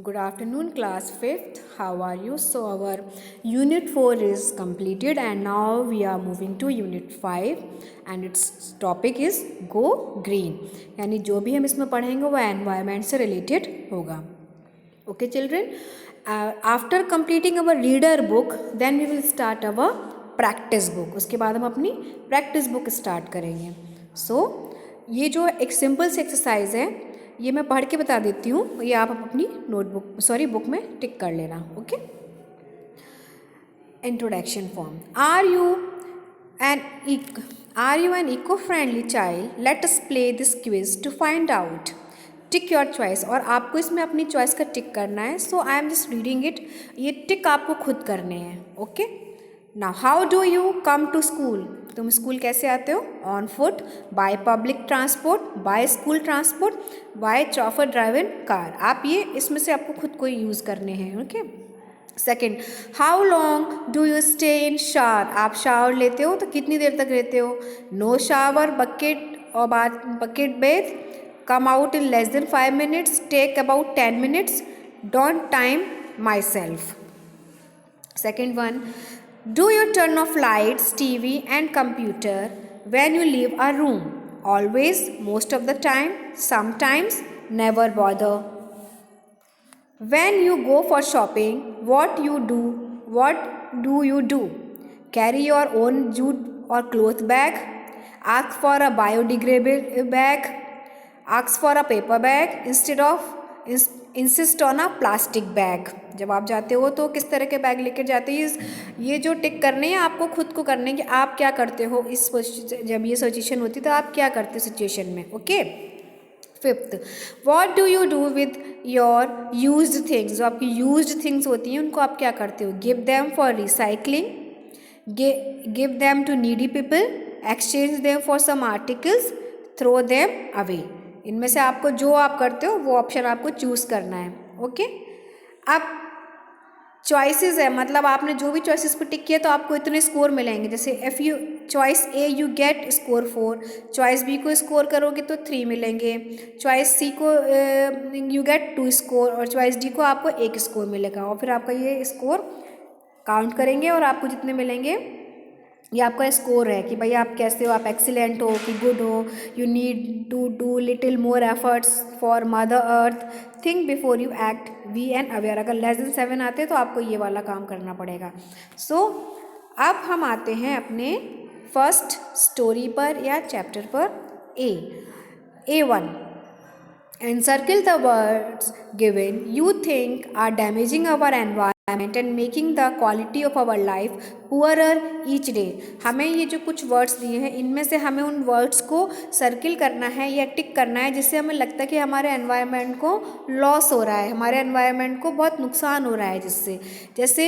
Good afternoon, class 5th. How are you? So, our unit 4 is completed and now we are moving to unit 5 and its topic is Go Green. यानी जो भी हम इसमें पढ़ेंगे वो environment से related होगा. Okay, children. After completing our reader book, then we will start our practice book. उसके बाद हम अपनी practice book start करेंगे. So, ये जो एक simple सी exercise है ये मैं पढ़ के बता देती हूँ, ये आप अपनी नोटबुक बुक में टिक कर लेना. Okay. Introduction form. Are you an eco friendly child? Let us play this quiz to find out. Tick your choice. और आपको इसमें अपनी चॉइस का टिक करना है. So I am just reading it. ये टिक आपको खुद करने हैं. Okay. Now how do you come to school? तुम स्कूल कैसे आते हो? On foot, by public transport, by school transport, by chauffeur driven car. आप ये इसमें से आपको खुद को यूज़ करने हैं. Okay. Second, how long do you stay in shower? आप शावर लेते हो तो कितनी देर तक रहते हो? No shower, bucket bath, come out in less than 5 minutes, take about 10 minutes, don't time myself. Second one, do you turn off lights, TV and computer when you leave a room? Always, most of the time, sometimes, never bother. When you go for shopping, what do you do? Carry your own jute or cloth bag? Ask for a biodegradable bag? Ask for a paper bag instead of insist on a plastic bag. जब आप जाते हो तो किस तरह के bag लेकर जाते हैं? ये जो टिक करने हैं आपको खुद को करने हैं कि आप क्या करते हो इस जब ये सिचुएशन होती है तो आप क्या करते हो सिचुएशन में. Okay. Fifth, what do you do with your used things? जो आपकी यूज्ड थिंग्स होती हैं उनको आप क्या करते हो? Give them for recycling, give them to needy people, exchange them for some articles, throw them away. इनमें से आपको जो आप करते हो वो ऑप्शन आपको चूज़ करना है. ओके. अब चॉइसेस है, मतलब आपने जो भी चॉइसेस पर टिक किया तो आपको इतने स्कोर मिलेंगे. जैसे if you choice A you get score 4, choice B को स्कोर करोगे तो 3 मिलेंगे, चॉइस सी को यू गेट 2 स्कोर और चॉइस डी को आपको 1 स्कोर मिलेगा. और फिर आपका ये स्कोर काउंट करेंगे और आपको जितने मिलेंगे ये आपका स्कोर है कि भाई आप कैसे हो, आप एक्सीलेंट हो कि गुड हो, you need to do little more efforts for mother earth, think before you act, we and aware. अगर लेस देन 7 आते हैं तो आपको ये वाला काम करना पड़ेगा. सो अब हम आते हैं अपने फर्स्ट स्टोरी पर या चैप्टर पर. A1. Encircle the words given you think are damaging our environment and making the quality of our life poorer each day. हमें ये जो कुछ वर्ड्स दिए हैं इनमें से हमें उन वर्ड्स को सर्किल करना है या टिक करना है जिससे हमें लगता है कि हमारे एनवायरनमेंट को लॉस हो रहा है, हमारे एनवायरनमेंट को बहुत नुकसान हो रहा है जिससे. जैसे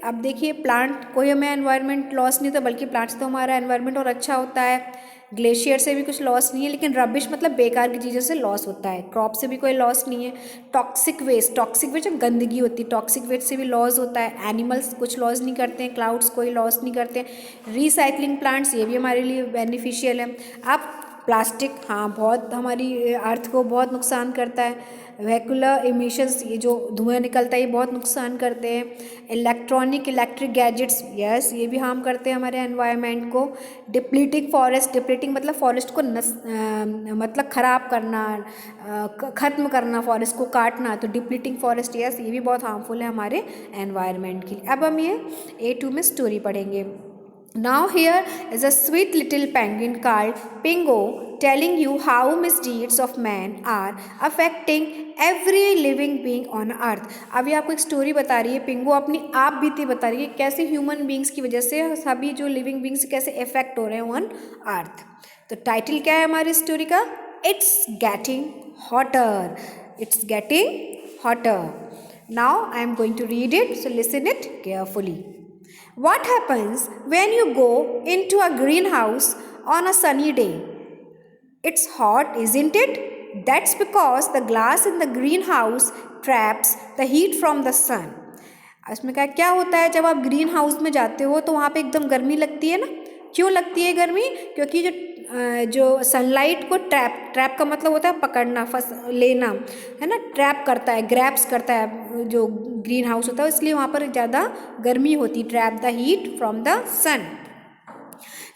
अब देखिए प्लांट कोई हमें एनवायरनमेंट लॉस नहीं होता बल्कि प्लांट्स तो हमारा एनवायरनमेंट और अच्छा होता है. ग्लेशियर से भी कुछ लॉस नहीं है, लेकिन रबिश मतलब बेकार की चीज़ों से लॉस होता है. क्रॉप से भी कोई लॉस नहीं है. टॉक्सिक वेस्ट जब गंदगी होती है टॉक्सिक वेस्ट से भी लॉस होता है. एनिमल्स कुछ लॉस नहीं करते हैं, क्लाउड्स कोई लॉस नहीं करते हैं. रिसाइकलिंग प्लांट्स ये भी हमारे लिए बेनिफिशियल है. अब प्लास्टिक हाँ बहुत हमारी अर्थ को बहुत नुकसान करता है. व्हीकुलर इमिशंस ये जो धुआं निकलता है ये बहुत नुकसान करते हैं. इलेक्ट्रिक गैजेट्स यस ये भी हार्म करते हैं हमारे एनवायरनमेंट को. डिप्लीटिंग फॉरेस्ट, डिप्लीटिंग मतलब फॉरेस्ट को मतलब ख़राब करना, ख़त्म करना, फॉरेस्ट को काटना. तो डिप्लीटिंग फॉरेस्ट यस ये भी बहुत हार्मफुल है हमारे एनवायरनमेंट के लिए. अब हम ये A2 में स्टोरी पढ़ेंगे. Now here is a sweet little penguin called Pingo telling you how misdeeds of man are affecting every living being on earth. अभी आपको एक स्टोरी बता रही है. पिंगो अपनी आप बीती बता रही है कैसे ह्यूमन बींग्स की वजह से सभी जो लिविंग बींग्स कैसे इफेक्ट हो रहे हैं ऑन अर्थ. तो टाइटल क्या है हमारी स्टोरी का? It's getting hotter. It's getting hotter. Now I am going to read it, so listen it carefully. What happens when you go into a greenhouse on a sunny day? It's hot, isn't it? That's because the glass in the greenhouse traps the heat from the sun. इसमें क्या होता है जब आप green house में जाते हो तो वहाँ पे एकदम गर्मी लगती है ना. क्यों लगती है गर्मी? क्योंकि जो जो सनलाइट को ट्रैप का मतलब होता है पकड़ना, लेना, है ना, ट्रैप करता है, ग्रैप्स करता है जो ग्रीन हाउस होता है, इसलिए वहाँ पर ज़्यादा गर्मी होती, trap the heat from the sun.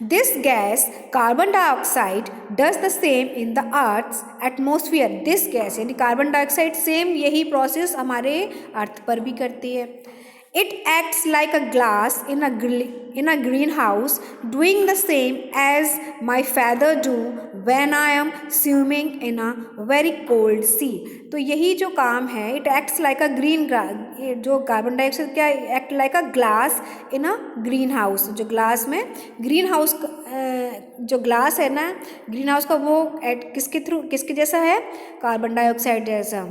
This gas, carbon dioxide, does the same in the Earth's atmosphere. This gas यानी कार्बन डाइऑक्साइड सेम यही प्रोसेस हमारे अर्थ पर भी करती है. It acts like a glass in a greenhouse, doing the same as my feather do when I am swimming in a very cold sea. तो यही जो काम है, it acts like a जो कार्बन डाइऑक्साइड क्या act like a glass in a green house. जो glass में green house जो ग्लास है ना ग्रीन हाउस का, वो किसके जैसा है, कार्बन डाइऑक्साइड जैसा.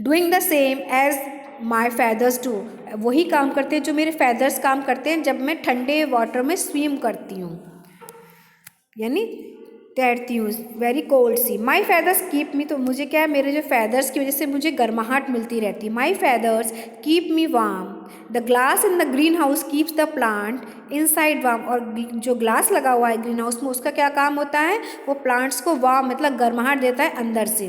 Doing the same as my feathers do, वही काम करते हैं जो मेरे फेदर्स काम करते हैं जब मैं ठंडे वाटर में स्विम करती हूँ, यानी तैरती हूँ, वेरी कोल्ड सी. माई फेदर्स कीप मी, तो मुझे क्या है, मेरे जो फेदर्स की वजह से मुझे गर्माहट मिलती रहती है. My feathers keep me warm. The glass in the green house keeps the plant inside warm. और जो ग्लास लगा हुआ है ग्रीन हाउस में, उसका क्या काम होता है, वो प्लांट्स को वार्म मतलब गर्माहट देता है अंदर से.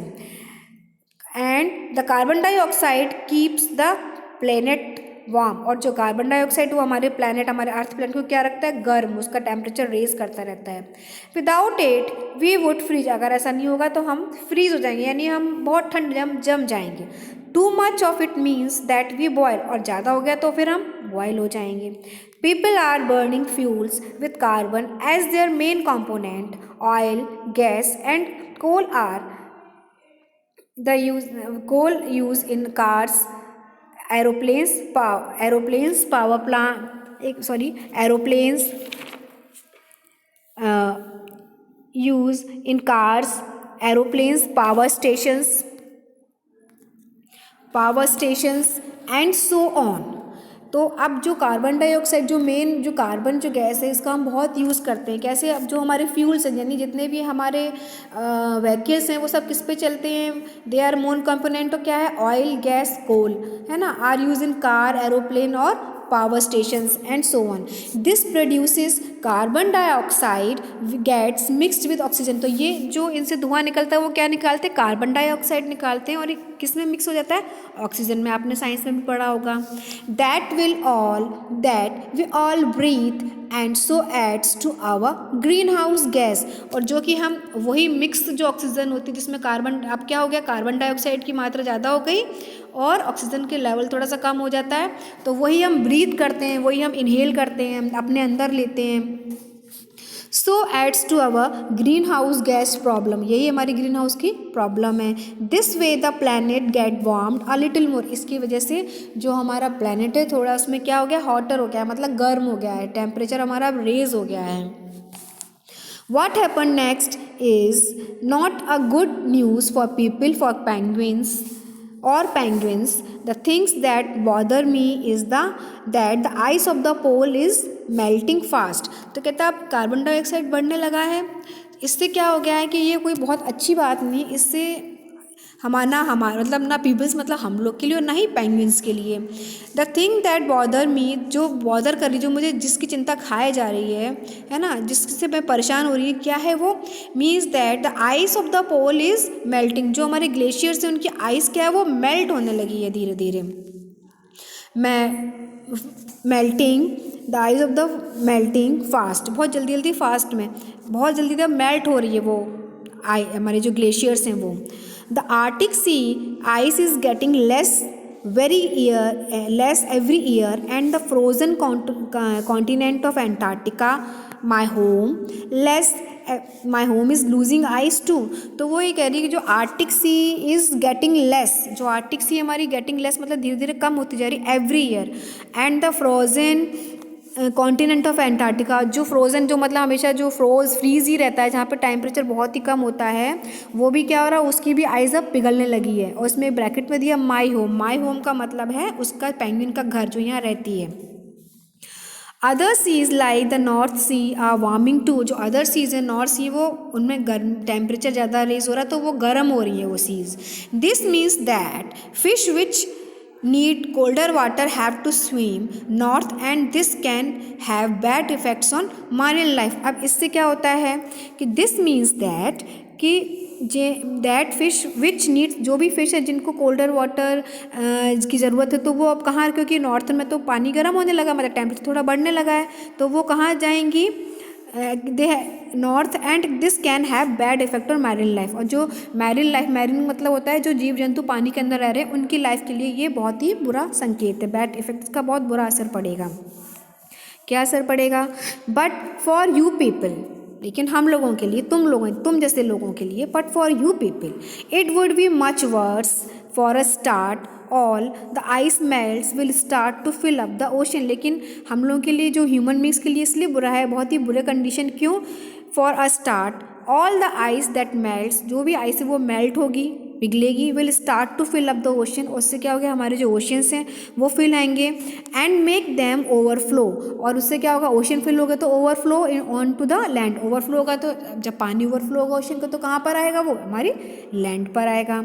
And the carbon dioxide keeps the planet warm. और जो कार्बन डाइऑक्साइड वो हमारे प्लैनेट, हमारे अर्थ प्लैनेट को क्या रखता है, गर्म, उसका टेम्परेचर रेज करता रहता है. Without it we would freeze. अगर ऐसा नहीं होगा तो हम फ्रीज हो जाएंगे, यानी हम बहुत ठंड जम जाएंगे. Too much of it means that we boil. और ज़्यादा हो गया तो फिर हम बॉयल हो जाएंगे. People are burning fuels with carbon as their main component. Oil, gas and coal are coal use in cars, aeroplanes, power plant, aeroplanes use in cars, aeroplanes, power stations and so on. तो अब जो carbon dioxide जो carbon जो gas है, इसका हम बहुत use करते हैं. कैसे, अब जो हमारे फ्यूल्स हैं, यानी जितने भी हमारे व्हीकल्स हैं, वो सब किस पे चलते हैं, दे आर मोन कंपोनेंट. तो क्या है, ऑयल, गैस, कोल, है ना, are use in car, aeroplane और power stations and so on. This produces carbon dioxide gets mixed with oxygen. तो ये जो इनसे धुआं निकलता है वो क्या निकालते हैं, कार्बन डाइऑक्साइड निकालते हैं, और ये किस में मिक्स हो जाता है, ऑक्सीजन में. आपने साइंस में भी पढ़ा होगा. That we all breathe and so adds to our greenhouse gas. और जो कि हम वही मिक्स जो ऑक्सीजन होती है जिसमें कार्बन, अब क्या हो गया, कार्बन डाइऑक्साइड की मात्रा ज़्यादा हो गई और ऑक्सीजन के लेवल थोड़ा सा कम हो जाता है, तो वही हम ब्रीथ करते हैं, वही हम इनहेल करते हैं, अपने अंदर लेते हैं. So adds to our green house gas problem. यही हमारी ग्रीन हाउस की प्रॉब्लम है. This way the planet get warmed a little more. इसकी वजह से जो हमारा प्लैनेट है थोड़ा उसमें क्या हो गया, हॉटर हो गया, मतलब गर्म हो गया है, टेम्परेचर हमारा रेज हो गया है. What happened next is not a good news for people, for penguins. The things that bother me is that the ice of the pole is melting fast. तो कहता है अब कार्बन डाइऑक्साइड बढ़ने लगा है, इससे क्या हो गया है कि ये कोई बहुत अच्छी बात नहीं. इससे हमारा मतलब ना पीपल्स मतलब हम लोग के लिए और ना ही पेंगुइन्स के लिए. The thing that bother me, जो बॉदर कर रही, जो मुझे जिसकी चिंता खाए जा रही है ना, जिससे मैं परेशान हो रही है, क्या है वो, means that the ice of the pole is melting. जो हमारे ग्लेशियर्स हैं उनकी आइस क्या है, वो मेल्ट होने लगी है धीरे धीरे. Melting the eyes of the melting fast, बहुत जल्दी जल्दी फास्ट में बहुत जल्दी मेल्ट हो रही है वो हमारे जो ग्लेशियर्स हैं वो. The Arctic Sea ice is getting less every year, and the frozen continent of Antarctica, my home is losing ice too. तो वो ये कह रही है कि जो Arctic sea is getting less, जो आर्टिक सी हमारी गेटिंग लेस मतलब धीरे धीरे कम होती जा रही every year. And the frozen continent of Antarctica, जो फ्रोज़न जो मतलब हमेशा जो फ्रीज़ ही रहता है, जहाँ पे टेम्परेचर बहुत ही कम होता है, वो भी क्या हो रहा है, उसकी भी आइज़ अब पिघलने लगी है. और इसमें ब्रैकेट में दिया माई होम का मतलब है उसका पेंगुइन का घर जो यहाँ रहती है. Other seas like the north sea are warming too. जो अदर सीज है नॉर्थ सी, वो उनमें गर्म टेम्परेचर ज़्यादा रेज हो रहा है, तो वो गर्म हो रही है वो seas. This means that fish which need colder water have to swim north and this can have bad effects on marine life। अब इससे क्या होता है कि this means that कि दैट फिश विच नीड्स, जो भी फिश है जिनको कोल्डर वाटर की ज़रूरत है, तो वो अब कहाँ, क्योंकि नॉर्थ में तो पानी गर्म होने लगा, मतलब टेम्परेचर थोड़ा बढ़ने लगा है, तो वो कहाँ जाएंगी, they north and this can have bad effect on marine life. और जो मैरिन लाइफ, मैरिन मतलब होता है जो जीव जंतु पानी के अंदर रह रहे हैं, उनकी लाइफ के लिए ये बहुत ही बुरा संकेत है, बैड इफेक्ट, इसका बहुत बुरा असर पड़ेगा। क्या असर पड़ेगा? बट फॉर यू पीपल, लेकिन हम लोगों के लिए, तुम जैसे लोगों के लिए, but for you people it would be much worse for a start all the ice melts will start to fill up the ocean. लेकिन हम लोगों के लिए, जो ह्यूमन बींग्स के लिए इसलिए बुरा है, बहुत ही बुरे कंडीशन। क्यों? For a start all the ice that melts, जो भी आइस है वो मेल्ट होगी, पिघलेगी, will start to fill up the ocean, उससे क्या होगा, हमारे जो ओशंस हैं वो फिल आएंगे, एंड मेक देम ओवरफ्लो, और उससे क्या होगा, ओशन फिल होगा तो overflow on to the land, overflow होगा तो जब पानी ओवरफ्लो होगा ओशन का तो कहाँ पर आएगा, वो हमारी लैंड पर आएगा।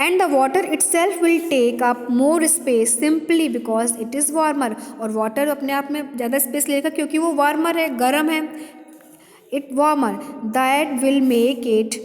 And the water itself will take up more space simply because it is warmer, और वाटर अपने आप में ज़्यादा स्पेस लेगा क्योंकि वो वार्मर है, गर्म है, it warmer, that will make it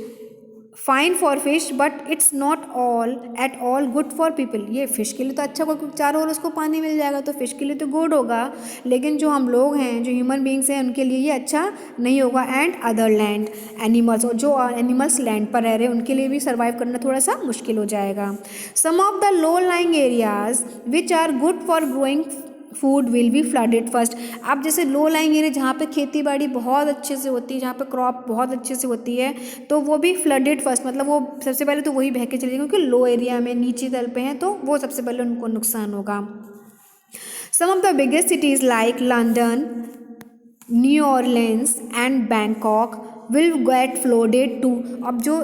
fine for fish but it's not all at all good for people. ये फ़िश के लिए तो अच्छा होगा क्योंकि चारों ओर उसको पानी मिल जाएगा, तो फिश के लिए तो गुड होगा, लेकिन जो हम लोग हैं, जो ह्यूमन बींग्स हैं, उनके लिए ये अच्छा नहीं होगा। एंड अदर लैंड एनिमल्स, और जो एनिमल्स लैंड पर रह रहे हैं उनके लिए भी सर्वाइव करना थोड़ा सा मुश्किल हो जाएगा। Some of the low lying areas which are good for growing food will be flooded first. अब जैसे लो लाइंग एरिया जहाँ पे खेती बाड़ी बहुत अच्छे से होती है, जहाँ पे क्रॉप बहुत अच्छे से होती है, तो वो भी फ्लडेड फर्स्ट, मतलब वो सबसे पहले तो वही बह के चले जाएंगे, क्योंकि लो एरिया में नीचे तल पे हैं तो वो सबसे पहले उनको नुकसान होगा। Some of the biggest cities like London, New Orleans and Bangkok will get flooded too. अब जो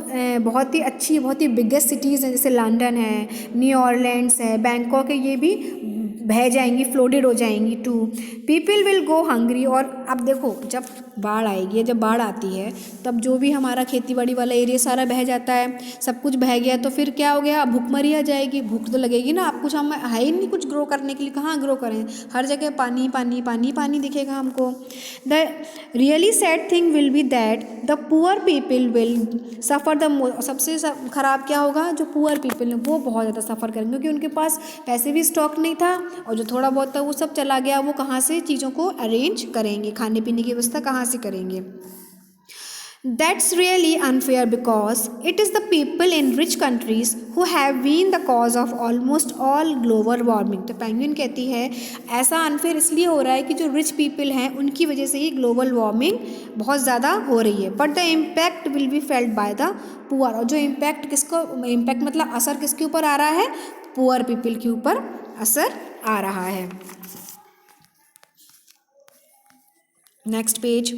बहुत ही बिगेस्ट सिटीज़ हैं, जैसे लंदन है, न्यू ऑरलैंड्स है, बैंकॉक है, ये भी बह जाएंगी, फ्लोडेड हो जाएंगी too. People will go hungry, और अब देखो जब बाढ़ आएगी, जब बाढ़ आती है तब जो भी हमारा खेती बाड़ी वाला एरिया सारा बह जाता है, सब कुछ बह गया, तो फिर क्या हो गया, भूखमरी आ जाएगी, भूख तो लगेगी ना। अब कुछ हम है ही नहीं कुछ ग्रो करने के लिए, कहाँ ग्रो करें, हर जगह पानी पानी पानी पानी दिखेगा हमको। The really sad thing will be that the poor people will suffer the most. सबसे ख़राब क्या होगा, जो पुअर पीपल हैं वो बहुत ज़्यादा सफ़र करेंगे, क्योंकि उनके पास पैसे भी स्टॉक नहीं था, और जो थोड़ा बहुत था वो सब चला गया, वो कहाँ से चीज़ों को अरेंज करेंगे, खाने पीने की व्यवस्था कहाँ से करेंगे। That's really unfair because it is the people in rich countries who have been the cause of almost all global warming। तो पेंगुइन कहती है ऐसा अनफेयर इसलिए हो रहा है कि जो रिच पीपल हैं उनकी वजह से ही ग्लोबल वार्मिंग बहुत ज़्यादा हो रही है। But the impact will be felt by the poor, और जो इम्पैक्ट मतलब असर किसके ऊपर आ रहा है, पुअर पीपल के ऊपर असर आ रहा है। Next page.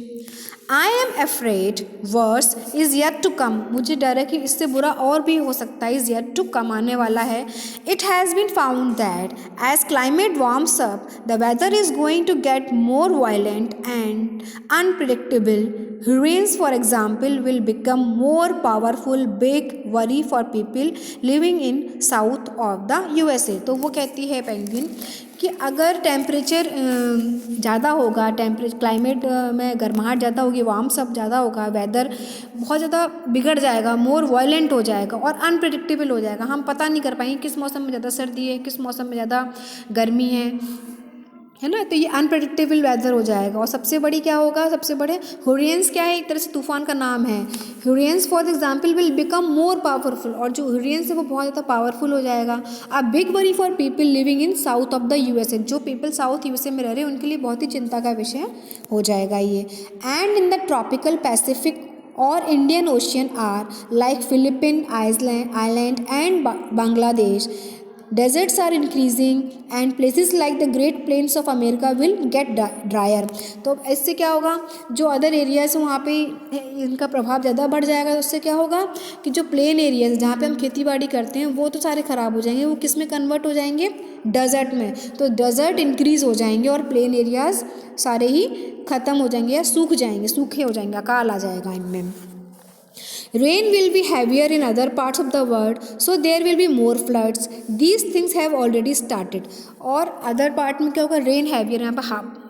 I am afraid worse is yet to come. मुझे डर है कि इससे बुरा और भी हो सकता है, इज़ येट टू कम, आने वाला है। It has been found that as climate warms up the weather is going to get more violent and unpredictable. Hurricanes, for example, will become more powerful, big worry for people living in south of the USA। तो वो कहती है penguin कि अगर temperature ज़्यादा होगा, climate में गर्माहट ज़्यादा होगी, वार्म्स अप ज़्यादा होगा, वेदर बहुत ज़्यादा बिगड़ जाएगा, मोर वायलेंट हो जाएगा और अनप्रिडिक्टेबल हो जाएगा। हम पता नहीं कर पाएंगे किस मौसम में ज़्यादा सर्दी है, किस मौसम में ज़्यादा गर्मी है ना। तो ये अनप्रेडिक्टेबल वेदर हो जाएगा। और सबसे बड़ी क्या होगा, सबसे बड़े हुरियंस क्या है, एक तरह से तूफान का नाम है। Hurricanes for example will become more powerful, और जो हुरियंस है वो बहुत ज़्यादा पावरफुल हो जाएगा। A big worry for people living in south of the USA. जो पीपल साउथ यूएसए में रह रहे हैं उनके लिए बहुत ही चिंता का विषय हो जाएगा ये। And in the tropical Pacific और Indian ocean are like Philippine island and Bangladesh, deserts are increasing and places like the great plains of America will get drier। तो इससे क्या होगा, जो अदर एरियाज हैं वहाँ पे इनका प्रभाव ज़्यादा बढ़ जाएगा। तो उससे क्या होगा कि जो प्लेन एरियाज जहाँ पे हम खेती बाड़ी करते हैं वो तो सारे ख़राब हो जाएंगे, वो किस में कन्वर्ट हो जाएंगे, डेजर्ट में। तो डेजर्ट इंक्रीज़ हो जाएंगे और प्लेन एरियाज सारे ही ख़त्म हो जाएंगे या सूख जाएंगे, सूखे हो जाएंगे, अकाल आ जाएगा इनमें। Rain will be heavier in other parts of the world, so there will be more floods. These things have already started. और अदर पार्ट में क्या होगा, रेन हैवियर, यहाँ पर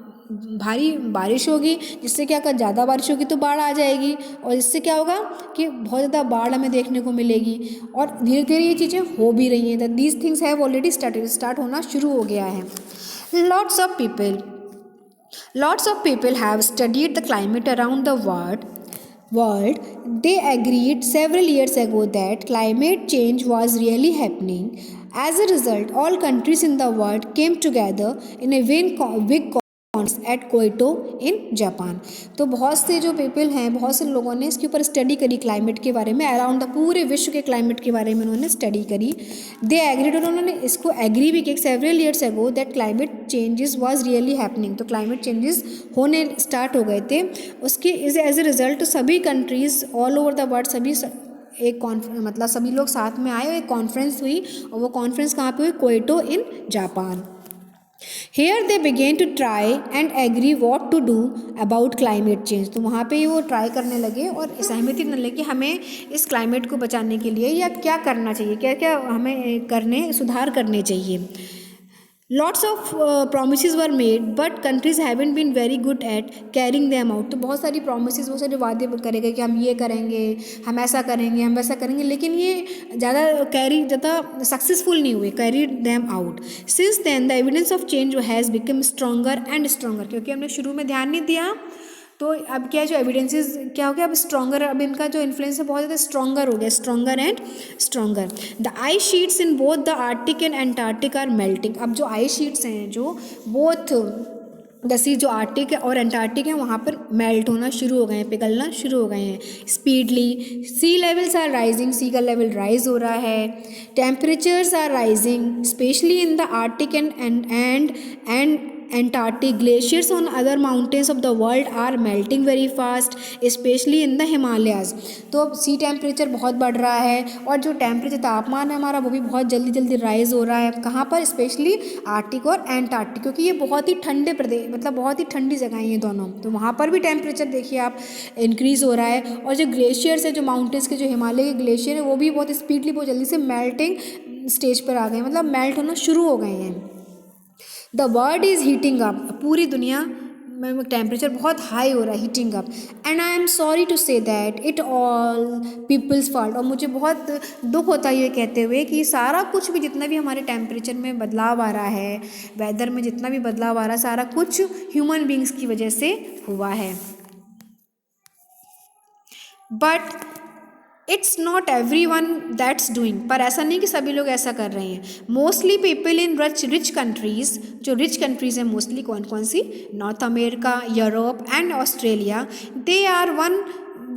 भारी बारिश होगी, जिससे क्या होगा, ज़्यादा बारिश होगी तो बाढ़ आ जाएगी, और इससे क्या होगा कि बहुत ज़्यादा बाढ़ हमें देखने को मिलेगी। और धीरे धीरे ये चीज़ें हो भी रही हैं। These things have already start होना शुरू हो गया है। Lots of people have studied the climate around the world. They agreed several years ago that climate change was really happening. As a result, all countries in the world came together in a big conference at Kyoto in Japan. तो बहुत से जो people हैं, बहुत से लोगों ने इसके ऊपर स्टडी करी, क्लाइमेट के बारे में, अराउंड द पूरे विश्व के क्लाइमेट के बारे में उन्होंने स्टडी करी। दे एग्रीड, और उन्होंने इसको एग्री भी किया several years ago that climate changes was really happening. तो क्लाइमेट चेंजेस होने स्टार्ट हो गए थे। उसके एज ए रिजल्ट सभी countries all over the world, सभी एक मतलब सभी लोग साथ में आए, एक कॉन्फ्रेंस हुई, और वो कॉन्फ्रेंस कहाँ पे हुई, Kyoto in Japan. Here they began to try and agree what to do about climate change। तो वहाँ पे वो ट्राई करने लगे और सहमति न लगे कि हमें इस क्लाइमेट को बचाने के लिए या क्या करना चाहिए, क्या क्या हमें सुधार करने चाहिए। Lots of promises were made but countries haven't been very good at carrying them out। तो बहुत सारी promises, बहुत सारे वादे करेंगे कि हम ये करेंगे, हम ऐसा करेंगे, हम वैसा करेंगे, लेकिन ये ज़्यादा सक्सेसफुल नहीं हुए, carried them out। Since then the evidence of change has become stronger and stronger। क्योंकि हमने शुरू में ध्यान नहीं दिया, तो अब क्या है, जो एविडेंसेस क्या हो गया, अब स्ट्रॉन्गर, अब इनका जो इन्फ्लुएंस है बहुत ज़्यादा स्ट्रॉन्गर हो गया, stronger and stronger. The ice sheets in both the Arctic and Antarctic are melting. अब जो आइस शीट्स हैं, जो बोथ जैसे जो आर्टिक और एंटार्क्टिक है, वहाँ पर मेल्ट होना शुरू हो गए हैं, पिघलना शुरू हो गए हैं speedily. Sea levels are rising, sea का लेवल राइज हो रहा है। Temperatures are rising specially in the Arctic and Antarctic। Glaciers on other mountains of the world are melting very fast, especially in the Himalayas। तो अब सी temperature बहुत बढ़ रहा है, और जो टेम्परेचर तापमान है हमारा, वो भी बहुत जल्दी जल्दी राइज हो रहा है। कहाँ पर, स्पेशली आर्टिक और एंटार्क्टिक, क्योंकि ये बहुत ही ठंडे प्रदेश, मतलब बहुत ही ठंडी जगह हैं ये दोनों। तो वहाँ पर भी टेम्परेचर देखिए आप इंक्रीज़ हो रहा है। और जो ग्लेशियर्स है, जो माउंटेन्स के, जो हिमालय के ग्लेशियर है, वो भी बहुत स्पीडली, बहुत जल्दी से मेल्टिंग स्टेज पर आ गए, मतलब मेल्ट होना शुरू हो गए हैं। The world is heating up. पूरी दुनिया में टेम्परेचर बहुत हाई हो रहा है, heating up. And I am sorry to say that it all peoples fault. और मुझे बहुत दुख होता है ये कहते हुए कि सारा कुछ भी, जितना भी हमारे टेम्परेचर में बदलाव आ रहा है, वेदर में जितना भी बदलाव आ रहा है, सारा कुछ ह्यूमन बींग्स की वजह से हुआ है। But it's not every one that's doing. पर ऐसा नहीं कि सभी लोग ऐसा कर रहे हैं। Mostly people in rich countries, जो रिच कंट्रीज़ हैं मोस्टली, कौन कौन सी, North America, Europe and Australia, they are one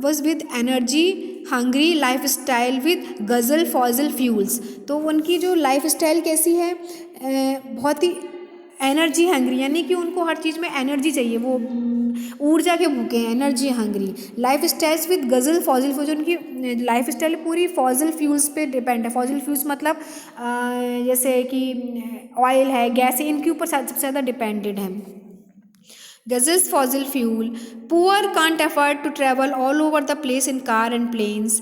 was with energy hungry life style with guzzle fossil fuels. तो उनकी जो लाइफ स्टाइल कैसी है, बहुत ही एनर्जी हंग्री, यानी कि उनको हर चीज़ में एनर्जी चाहिए, वो ऊर्जा के भूखे हैं, energy hungry. Life styles with guzzle fossil fuels, उनकी लाइफ स्टाइल पूरी फॉसिल फ्यूल्स पे डिपेंड है। फॉसिल फ्यूल्स मतलब जैसे कि ऑयल है, गैस है, इनके ऊपर सबसे ज़्यादा डिपेंडेड है। Guzzles fossil fuel. Poor can't afford to travel all over the place in car and planes.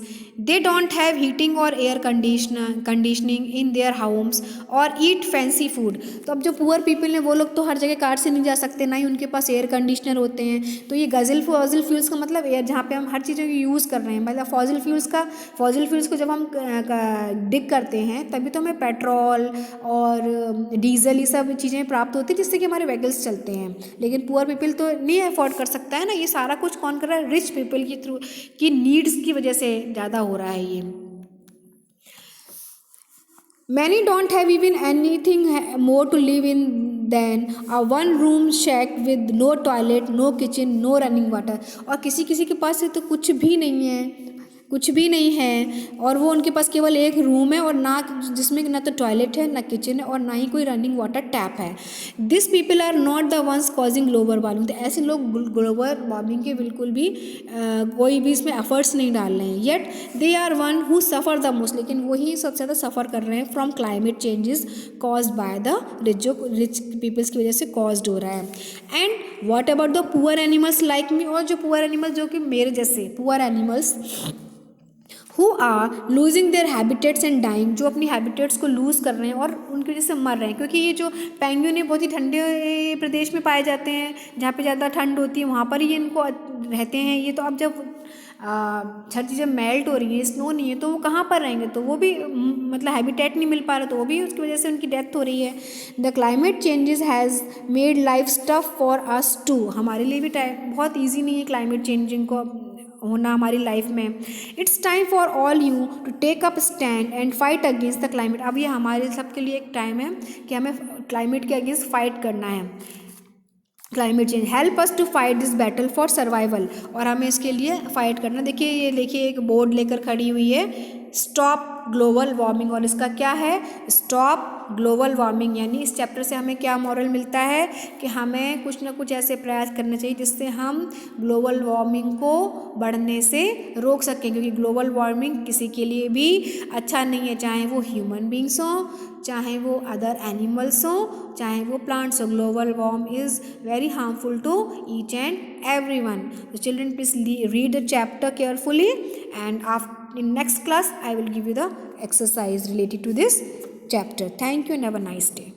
They don't have heating or air conditioning in their homes or eat fancy food। तो अब जो poor people हैं, वो लोग तो हर जगह car से नहीं जा सकते, ना ही उनके पास एयर कंडीशनर होते हैं। तो ये गज़ल फॉसिल फ्यूल्स का मतलब एयर, जहाँ पे हम हर चीज़ों की यूज़ कर रहे हैं, मतलब फॉसिल फ्यूल्स को जब हम डिग करते हैं, तभी तो हमें पेट्रोल और डीजल, ये सब चीज़ें प्राप्त होती हैं जिससे कि हमारे व्हीकल्स चलते हैं। लेकिन पुअर पीपल तो नहीं अफोर्ड कर सकता है ना। ये सारा कुछ कौन कर रहा है, रिच पीपल के थ्रू की नीड्स की वजह से ज़्यादा हो रहा है ये। Many don't have even anything more to live in than a one room shack with no toilet, no kitchen, no running water। और किसी किसी के पास तो कुछ भी नहीं है, कुछ भी नहीं है, और वो उनके पास केवल एक रूम है, और ना जिसमें ना तो टॉयलेट है, ना किचन है, और ना ही कोई रनिंग वाटर टैप है। This people are not the ones causing global warming. तो ऐसे लोग ग्लोबल वार्मिंग के बिल्कुल भी कोई भी इसमें एफर्ट्स नहीं डाल रहे हैं। Yet they are one who suffer the most. लेकिन वही सबसे ज़्यादा सफ़र कर रहे हैं from climate changes caused by the rich peoples की वजह से कॉज्ड हो रहा है। And what about the poor animals like me. और जो पुअर एनिमल्स, जो कि मेरे जैसे poor animals, who are losing their habitats and dying, जो अपनी हैबिटेट्स को लूज़ कर रहे हैं और उनकी वजह से मर रहे हैं, क्योंकि ये जो पेंगुइन है बहुत ही ठंडे प्रदेश में पाए जाते हैं, जहाँ पे ज़्यादा ठंड होती है वहाँ पर ही इनको रहते हैं ये। तो अब जब हर चीज़ें मेल्ट हो रही है, स्नो नहीं है, तो वो कहाँ पर रहेंगे, तो वो भी मतलब हैबिटेट नहीं मिल पा रहा, तो वो भी उसकी वजह से उनकी डेथ हो रही है। The climate changes has made life tough for us too, हमारे लिए भी बहुत ईजी नहीं है क्लाइमेट चेंजिंग को होना हमारी लाइफ में। It's time for all you to take up stand and fight against the climate, अब ये हमारे सबके लिए एक टाइम है कि हमें क्लाइमेट के अगेंस्ट फाइट करना है। Climate change help us to fight this battle for survival, और हमें इसके लिए फाइट करना। देखिए ये देखिए एक बोर्ड लेकर खड़ी हुई है, स्टॉप ग्लोबल वार्मिंग, और इसका क्या है, स्टॉप ग्लोबल वार्मिंग। यानी इस चैप्टर से हमें क्या मॉरल मिलता है कि हमें कुछ ना कुछ ऐसे प्रयास करने चाहिए जिससे हम ग्लोबल वार्मिंग को बढ़ने से रोक सकें, क्योंकि ग्लोबल वार्मिंग किसी के लिए भी अच्छा नहीं है, चाहे वो ह्यूमन बींग्स हों, चाहे वो अदर एनिमल्स हों, चाहे वो प्लांट्स हो। Global warm is very harmful to each and everyone. So children, please read the chapter carefully, and in next class I will give you the exercise related to this chapter. Thank you and have a nice day.